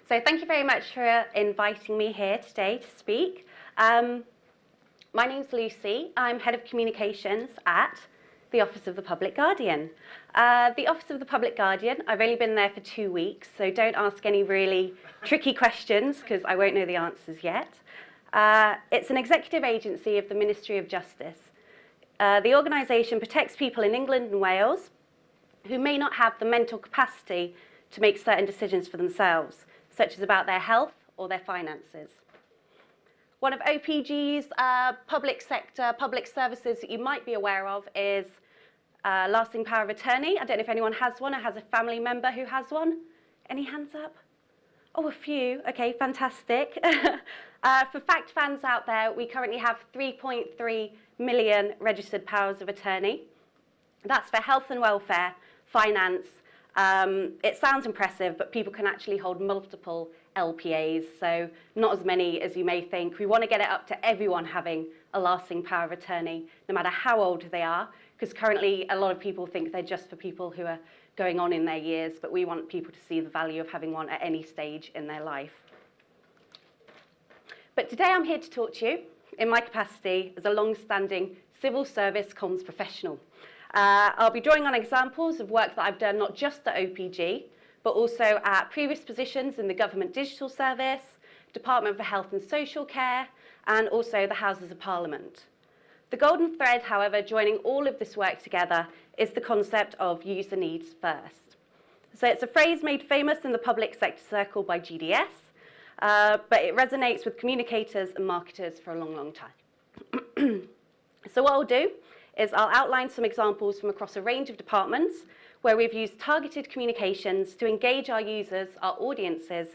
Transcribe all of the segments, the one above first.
So thank you very much for inviting me here today to speak. My name's Lucy. I'm Head of Communications at the Office of the Public Guardian. The Office of the Public Guardian, I've only been there for 2 weeks, so don't ask any really tricky questions because I won't know the answers yet. It's an executive agency of the Ministry of Justice. The organisation protects people in England and Wales who may not have the mental capacity to make certain decisions for themselves, such as about their health or their finances. One of OPG's public sector, public services that you might be aware of is lasting power of attorney. I don't know if anyone has one or has a family member who has one. Any hands up? Oh, a few. Okay, fantastic. For fact fans out there, we currently have 3.3 million registered powers of attorney. That's for health and welfare, finance. It sounds impressive, but people can actually hold multiple LPAs, so not as many as you may think. We want to get it up to everyone having a lasting power of attorney, no matter how old they are, because currently a lot of people think they're just for people who are going on in their years, but we want people to see the value of having one at any stage in their life. But today I'm here to talk to you in my capacity as a long-standing civil service comms professional. I'll be drawing on examples of work that I've done not just at OPG, but also at previous positions in the Government Digital Service, Department for Health and Social Care, and also the Houses of Parliament. The golden thread, however, joining all of this work together is the concept of user needs first. So it's a phrase made famous in the public sector circle by GDS, but it resonates with communicators and marketers for a long, long time. So what I'll do is I'll outline some examples from across a range of departments where we've used targeted communications to engage our users, our audiences,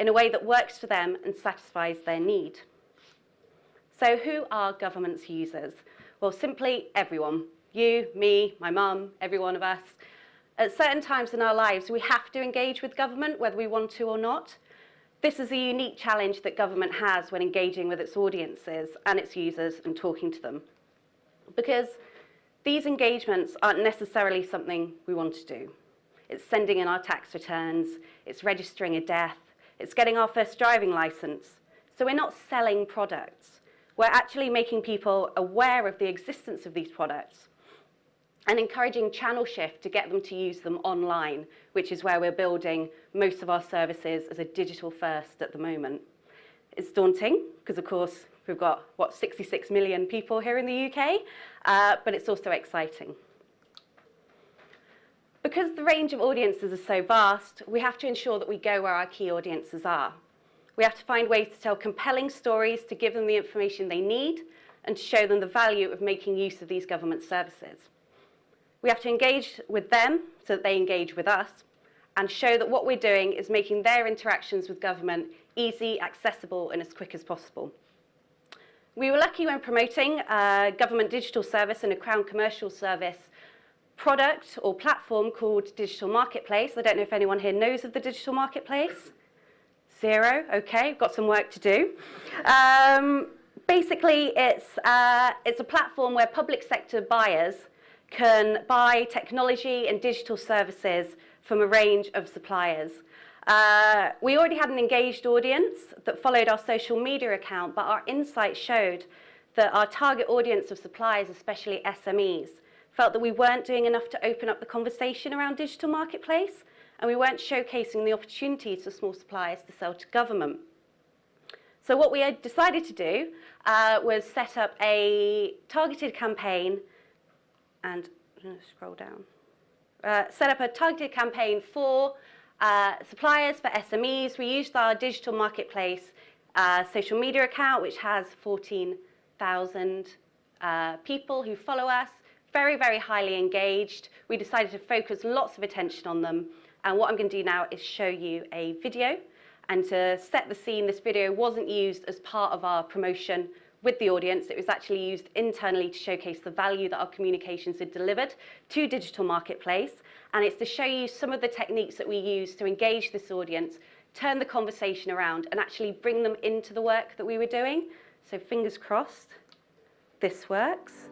in a way that works for them and satisfies their need. So who are government's users? Well, simply everyone. You, me, my mum, every one of us. At certain times in our lives, we have to engage with government, whether we want to or not. This is a unique challenge that government has when engaging with its audiences and its users and talking to them. Because these engagements aren't necessarily something we want to do. It's sending in our tax returns, it's registering a death, it's getting our first driving license. So we're not selling products. We're actually making people aware of the existence of these products and encouraging channel shift to get them to use them online, which is where we're building most of our services as a digital first at the moment. It's daunting because, of course, we've got, 66 million people here in the UK, but it's also exciting. Because the range of audiences is so vast, we have to ensure that we go where our key audiences are. We have to find ways to tell compelling stories to give them the information they need and to show them the value of making use of these government services. We have to engage with them so that they engage with us and show that what we're doing is making their interactions with government easy, accessible, and as quick as possible. We were lucky when promoting a government digital service and a Crown commercial service product or platform called Digital Marketplace. I don't know if anyone here knows of the Digital Marketplace. 0, okay, got some work to do. Basically, it's a platform where public sector buyers can buy technology and digital services from a range of suppliers. We already had an engaged audience that followed our social media account, but our insights showed that our target audience of suppliers, especially SMEs, felt that we weren't doing enough to open up the conversation around digital marketplace, and we weren't showcasing the opportunities for small suppliers to sell to government. So what we had decided to do was set up a targeted campaign, and I'm going to scroll down. Set up a targeted campaign for suppliers, for SMEs. We used our digital marketplace social media account, which has 14,000 people who follow us, very, very highly engaged. We decided to focus lots of attention on them. And what I'm going to do now is show you a video. And to set the scene, this video wasn't used as part of our promotion with the audience. It was actually used internally to showcase the value that our communications had delivered to Digital Marketplace. And it's to show you some of the techniques that we use to engage this audience, turn the conversation around, and actually bring them into the work that we were doing. So fingers crossed, this works.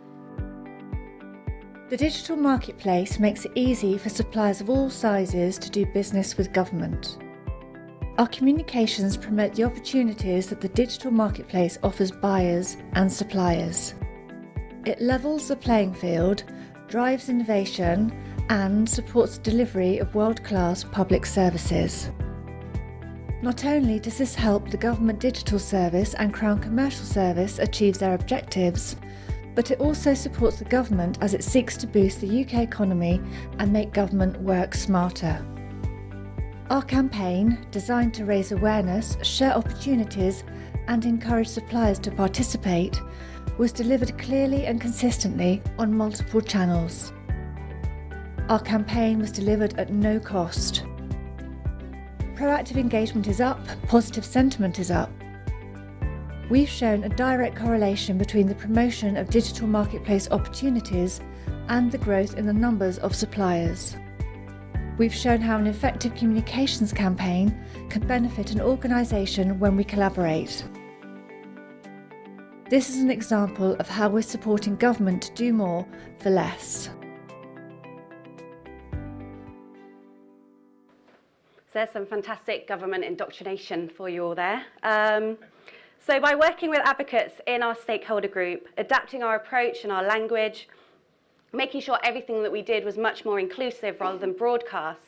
The digital marketplace makes it easy for suppliers of all sizes to do business with government. Our communications promote the opportunities that the digital marketplace offers buyers and suppliers. It levels the playing field, drives innovation, and supports the delivery of world-class public services. Not only does this help the Government Digital Service and Crown Commercial Service achieve their objectives, but it also supports the government as it seeks to boost the UK economy and make government work smarter. Our campaign, designed to raise awareness, share opportunities, and encourage suppliers to participate, was delivered clearly and consistently on multiple channels. Our campaign was delivered at no cost. Proactive engagement is up, positive sentiment is up. We've shown a direct correlation between the promotion of digital marketplace opportunities and the growth in the numbers of suppliers. We've shown how an effective communications campaign can benefit an organisation when we collaborate. This is an example of how we're supporting government to do more for less. So there's some fantastic government indoctrination for you all there. So by working with advocates in our stakeholder group, adapting our approach and our language, making sure everything that we did was much more inclusive rather than broadcast,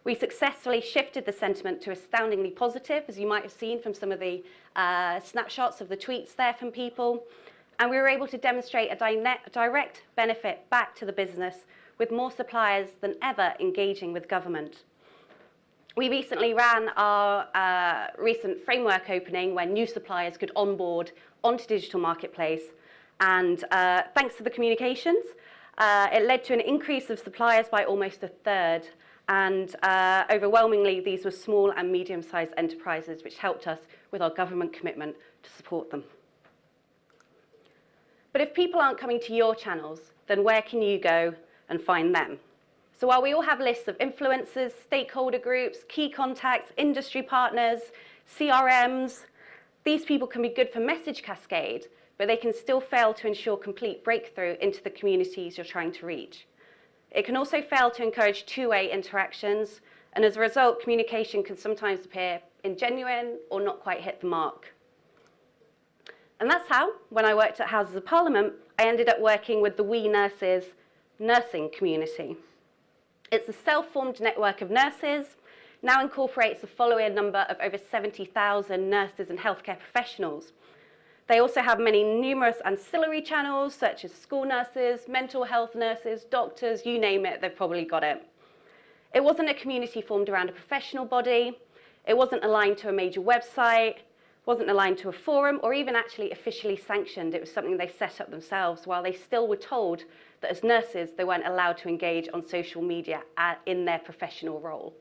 we successfully shifted the sentiment to astoundingly positive, as you might have seen from some of the snapshots of the tweets there from people. And we were able to demonstrate a direct benefit back to the business, with more suppliers than ever engaging with government. We recently ran our recent framework opening where new suppliers could onboard onto digital marketplace, and thanks to the communications, it led to an increase of suppliers by almost a third, and overwhelmingly these were small and medium-sized enterprises, which helped us with our government commitment to support them. But if people aren't coming to your channels, then where can you go and find them? So while we all have lists of influencers, stakeholder groups, key contacts, industry partners, CRMs, these people can be good for message cascade, but they can still fail to ensure complete breakthrough into the communities you're trying to reach. It can also fail to encourage two-way interactions, and as a result, communication can sometimes appear ingenuine or not quite hit the mark. And that's how, when I worked at Houses of Parliament, I ended up working with the We Nurses nursing community. It's a self-formed network of nurses, now incorporates a following number of over 70,000 nurses and healthcare professionals. They also have many numerous ancillary channels, such as school nurses, mental health nurses, doctors, you name it, they've probably got it. It wasn't a community formed around a professional body. It wasn't aligned to a major website, wasn't aligned to a forum, or even actually officially sanctioned. It was something they set up themselves, while they still were told that as nurses, they weren't allowed to engage on social media in their professional role.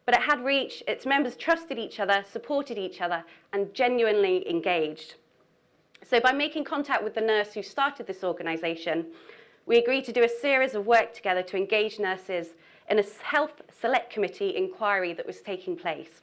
But it had reach, its members trusted each other, supported each other, and genuinely engaged. So by making contact with the nurse who started this organisation, we agreed to do a series of work together to engage nurses in a health select committee inquiry that was taking place.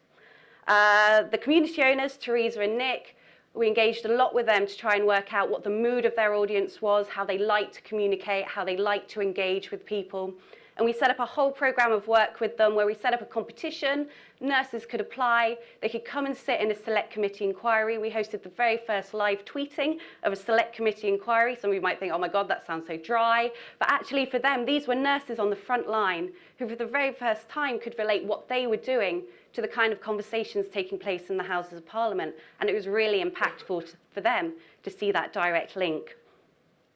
The community owners, Teresa and Nick, we engaged a lot with them to try and work out what the mood of their audience was, how they liked to communicate, how they liked to engage with people. And we set up a whole programme of work with them where we set up a competition. Nurses could apply. They could come and sit in a select committee inquiry. We hosted the very first live tweeting of a select committee inquiry. Some of you might think, oh my God, that sounds so dry. But actually for them, these were nurses on the front line who for the very first time could relate what they were doing to the kind of conversations taking place in the Houses of Parliament. And it was really impactful for them to see that direct link.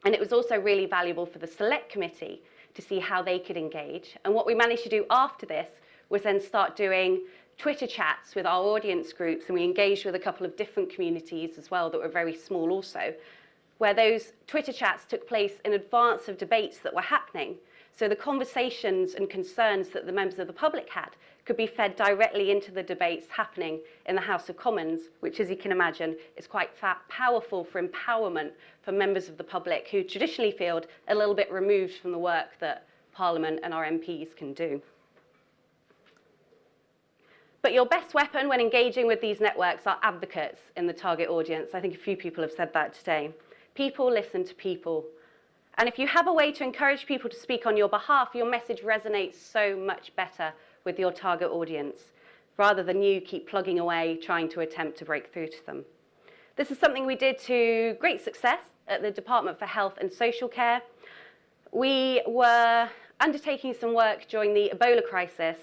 And it was also really valuable for the select committee to see how they could engage. And what we managed to do after this was then start doing Twitter chats with our audience groups, and we engaged with a couple of different communities as well that were very small also, where those Twitter chats took place in advance of debates that were happening. So the conversations and concerns that the members of the public had could be fed directly into the debates happening in the House of Commons, which, as you can imagine, is quite powerful for empowerment for members of the public who traditionally feel a little bit removed from the work that Parliament and our MPs can do. But your best weapon when engaging with these networks are advocates in the target audience. I think a few people have said that today. People listen to people. And if you have a way to encourage people to speak on your behalf, your message resonates so much better with your target audience. rather than you keep plugging away trying to attempt to break through to them. This is something we did to great success at the Department for Health and Social Care. We were undertaking some work during the Ebola crisis.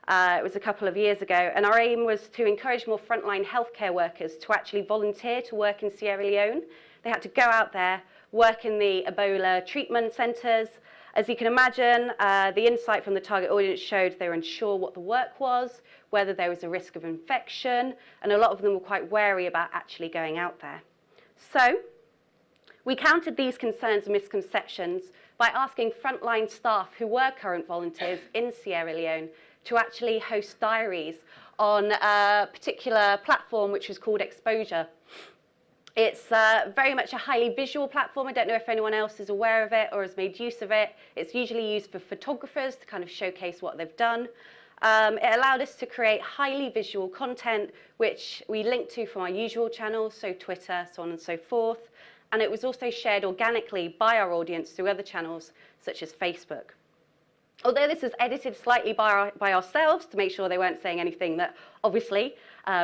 It was a couple of years ago, and our aim was to encourage more frontline healthcare workers to actually volunteer to work in Sierra Leone. They had to go out there, work in the Ebola treatment centres. As you can imagine, the insight from the target audience showed they were unsure what the work was, whether there was a risk of infection, and a lot of them were quite wary about actually going out there. So we countered these concerns and misconceptions by asking frontline staff who were current volunteers in Sierra Leone to actually host diaries on a particular platform which was called Exposure. It's very much a highly visual platform. I don't know if anyone else is aware of it or has made use of it. It's usually used for photographers to kind of showcase what they've done. It allowed us to create highly visual content, which we linked to from our usual channels, so Twitter, so on and so forth. And it was also shared organically by our audience through other channels, such as Facebook. Although this was edited slightly by ourselves to make sure they weren't saying anything that obviously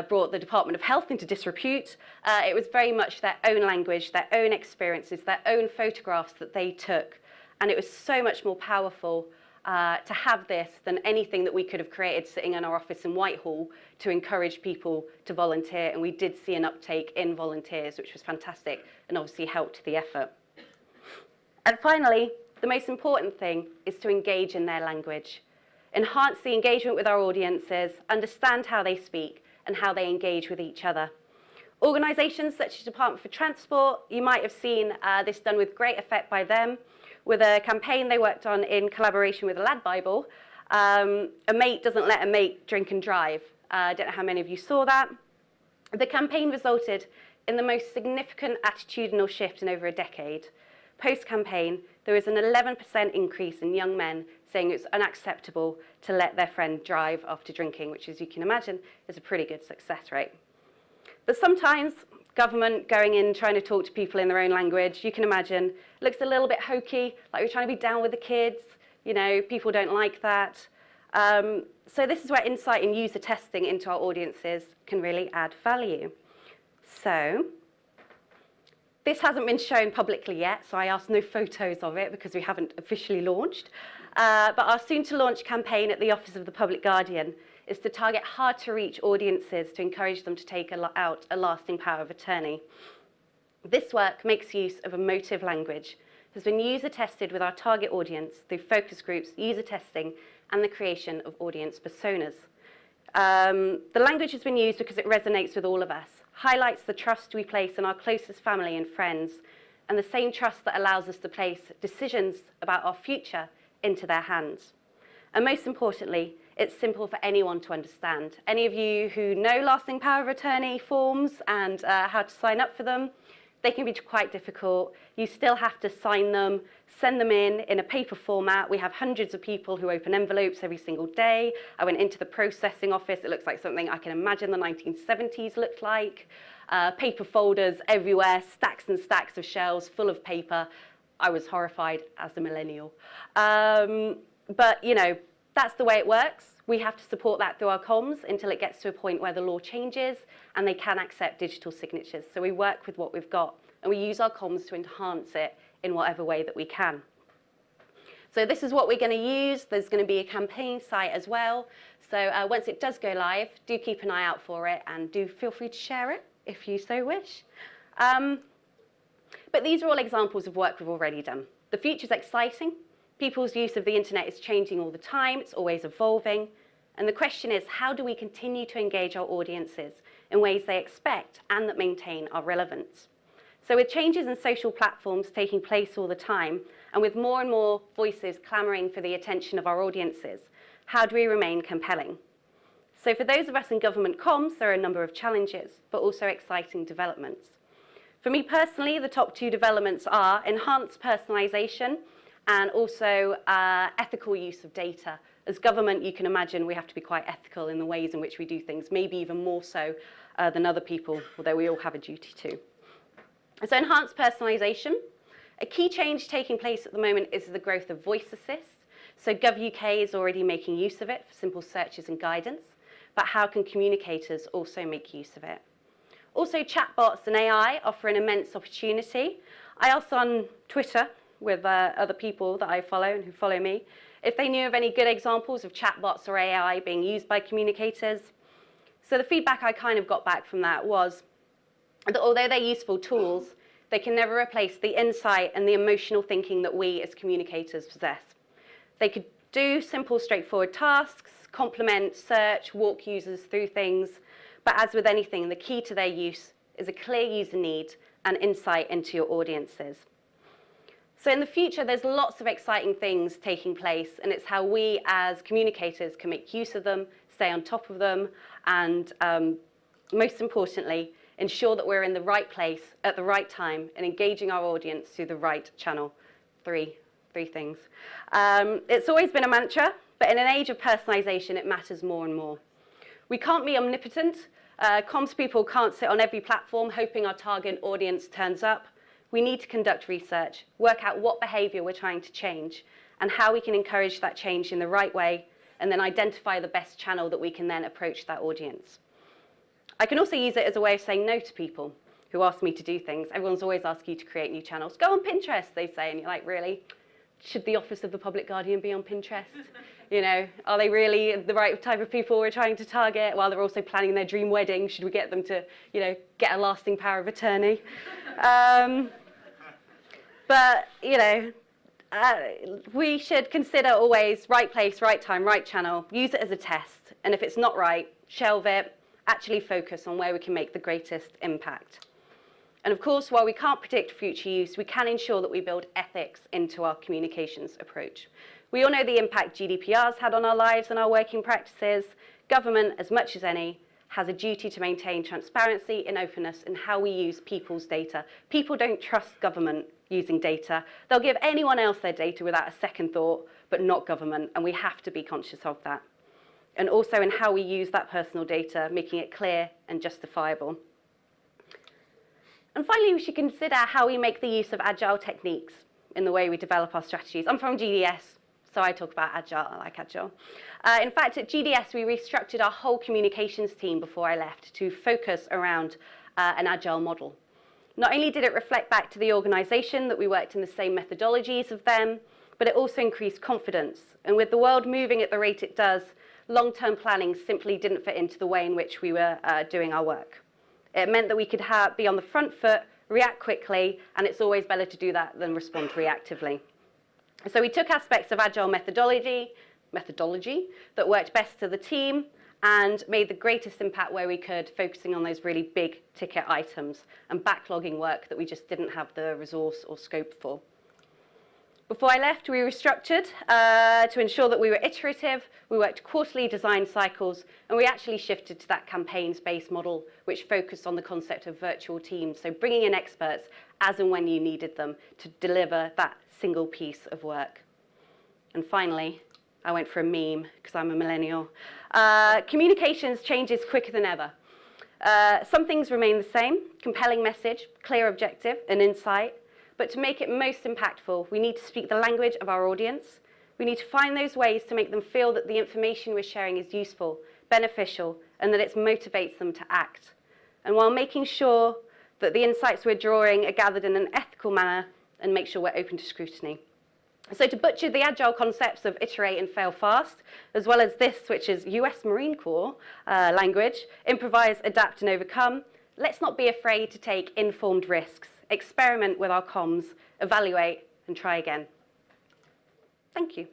brought the Department of Health into disrepute, it was very much their own language, their own experiences, their own photographs that they took. And it was so much more powerful to have this than anything that we could have created sitting in our office in Whitehall to encourage people to volunteer. And we did see an uptake in volunteers, which was fantastic and obviously helped the effort. And finally, the most important thing is to engage in their language. Enhance the engagement with our audiences, understand how they speak and how they engage with each other. Organisations such as Department for Transport, you might have seen this done with great effect by them, with a campaign they worked on in collaboration with the Lad Bible, A Mate Doesn't Let a Mate Drink and Drive. I don't know how many of you saw that. The campaign resulted in the most significant attitudinal shift in over a decade. Post-campaign, there was an 11% increase in young men saying it's unacceptable to let their friend drive after drinking, which, as you can imagine, is a pretty good success rate. But sometimes government going in, trying to talk to people in their own language, you can imagine, looks a little bit hokey, like we're trying to be down with the kids. You know, people don't like that. So this is where insight and user testing into our audiences can really add value. So this hasn't been shown publicly yet, so I asked no photos of it because we haven't officially launched. But our soon-to-launch campaign at the Office of the Public Guardian is to target hard-to-reach audiences to encourage them to take out a lasting power of attorney. This work makes use of emotive language, has been user-tested with our target audience through focus groups, user testing, and the creation of audience personas. The language has been used because it resonates with all of us, highlights the trust we place in our closest family and friends, and the same trust that allows us to place decisions about our future into their hands. And most importantly, it's simple for anyone to understand. Any of you who know lasting power of attorney forms and how to sign up for them, they can be quite difficult. You still have to sign them, send them in a paper format. We have hundreds of people who open envelopes every single day. I went into the processing office. It looks like something I can imagine the 1970s looked like. Paper folders everywhere, stacks and stacks of shelves full of paper. I was horrified as a millennial. But, you know, that's the way it works. We have to support that through our comms until it gets to a point where the law changes and they can accept digital signatures. So we work with what we've got and we use our comms to enhance it in whatever way that we can. So this is what we're going to use. There's going to be a campaign site as well. So once it does go live, do keep an eye out for it and do feel free to share it if you so wish. But these are all examples of work we've already done. The future's exciting. People's use of the internet is changing all the time. It's always evolving. And the question is, how do we continue to engage our audiences in ways they expect and that maintain our relevance? So with changes in social platforms taking place all the time, and with more and more voices clamoring for the attention of our audiences, how do we remain compelling? So for those of us in government comms, there are a number of challenges, but also exciting developments. For me personally, the top two developments are enhanced personalization and also ethical use of data. As government, you can imagine we have to be quite ethical in the ways in which we do things, maybe even more so than other people, although we all have a duty to. So enhanced personalization. A key change taking place at the moment is the growth of voice assist. So Gov UK is already making use of it for simple searches and guidance. but how can communicators also make use of it? Also, chatbots and AI offer an immense opportunity. I asked on Twitter with other people that I follow and who follow me if they knew of any good examples of chatbots or AI being used by communicators. So the feedback I kind of got back from that was that although they're useful tools, they can never replace the insight and the emotional thinking that we as communicators possess. They could do simple, straightforward tasks, complement, search, walk users through things, but as with anything, the key to their use is a clear user need and insight into your audiences. So in the future, there's lots of exciting things taking place, and it's how we as communicators can make use of them, stay on top of them, and most importantly, ensure that we're in the right place at the right time and engaging our audience through the right channel. Three things. It's always been a mantra, but in an age of personalization, it matters more and more. We can't be omnipotent. Comms people can't sit on every platform hoping our target audience turns up. We need to conduct research, work out what behavior we're trying to change, and how we can encourage that change in the right way, and then identify the best channel that we can then approach that audience. I can also use it as a way of saying no to people who ask me to do things. Everyone's always asking you to create new channels. Go on Pinterest, they say, and you're like, really? Should the Office of the Public Guardian be on Pinterest? You know, are they really the right type of people we're trying to target while they're also planning their dream wedding? Should we get them to, you know, get a lasting power of attorney? But, you know, we should consider always right place, right time, right channel, use it as a test. And if it's not right, shelve it, actually focus on where we can make the greatest impact. And of course, while we can't predict future use, we can ensure that we build ethics into our communications approach. We all know the impact GDPR's had on our lives and our working practices. Government, as much as any, has a duty to maintain transparency and openness in how we use people's data. People don't trust government using data. They'll give anyone else their data without a second thought, but not government, and we have to be conscious of that. And also in how we use that personal data, making it clear and justifiable. And finally, we should consider how we make the use of Agile techniques in the way we develop our strategies. I'm from GDS, so I talk about Agile. I like Agile. In fact, at GDS, we restructured our whole communications team before I left to focus around an Agile model. Not only did it reflect back to the organization that we worked in the same methodologies of them, but it also increased confidence. And with the world moving at the rate it does, long-term planning simply didn't fit into the way in which we were doing our work. It meant that we could be on the front foot, react quickly, and it's always better to do that than respond reactively. So we took aspects of Agile methodology that worked best to the team and made the greatest impact where we could, focusing on those really big ticket items and backlogging work that we just didn't have the resource or scope for. Before I left, we restructured to ensure that we were iterative, we worked quarterly design cycles, and we actually shifted to that campaigns-based model, which focused on the concept of virtual teams, so bringing in experts as and when you needed them to deliver that single piece of work. And finally, I went for a meme, because I'm a millennial. Communications changes quicker than ever. Some things remain the same: compelling message, clear objective, and insight. But to make it most impactful, we need to speak the language of our audience. We need to find those ways to make them feel that the information we're sharing is useful, beneficial, and that it motivates them to act. And while making sure that the insights we're drawing are gathered in an ethical manner and make sure we're open to scrutiny. So to butcher the Agile concepts of iterate and fail fast, as well as this, which is US Marine Corps language, improvise, adapt, and overcome, let's not be afraid to take informed risks, experiment with our comms, evaluate, and try again. Thank you.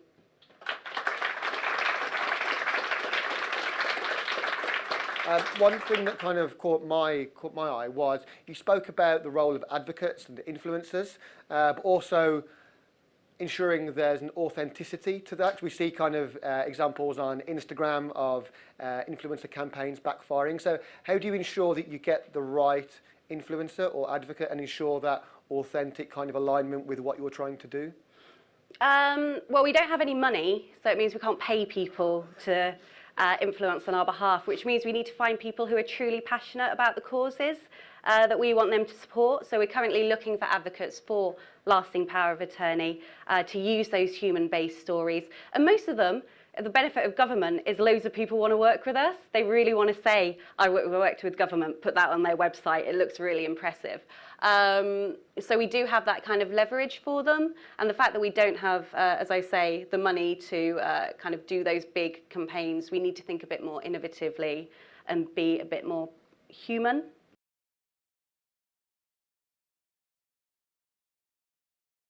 One thing that kind of caught my eye was you spoke about the role of advocates and influencers, but also ensuring there's an authenticity to that. We see kind of examples on Instagram of influencer campaigns backfiring. So how do you ensure that you get the right influencer or advocate and ensure that authentic kind of alignment with what you're trying to do? Well, we don't have any money, so it means we can't pay people to influence on our behalf, which means we need to find people who are truly passionate about the causes that we want them to support. So we're currently looking for advocates for lasting power of attorney to use those human-based stories. And most of them the benefit of government is loads of people want to work with us. They really want to say, I worked with government, put that on their website. It looks really impressive. So we do have that kind of leverage for them. And the fact that we don't have, as I say, the money to kind of do those big campaigns, we need to think a bit more innovatively and be a bit more human.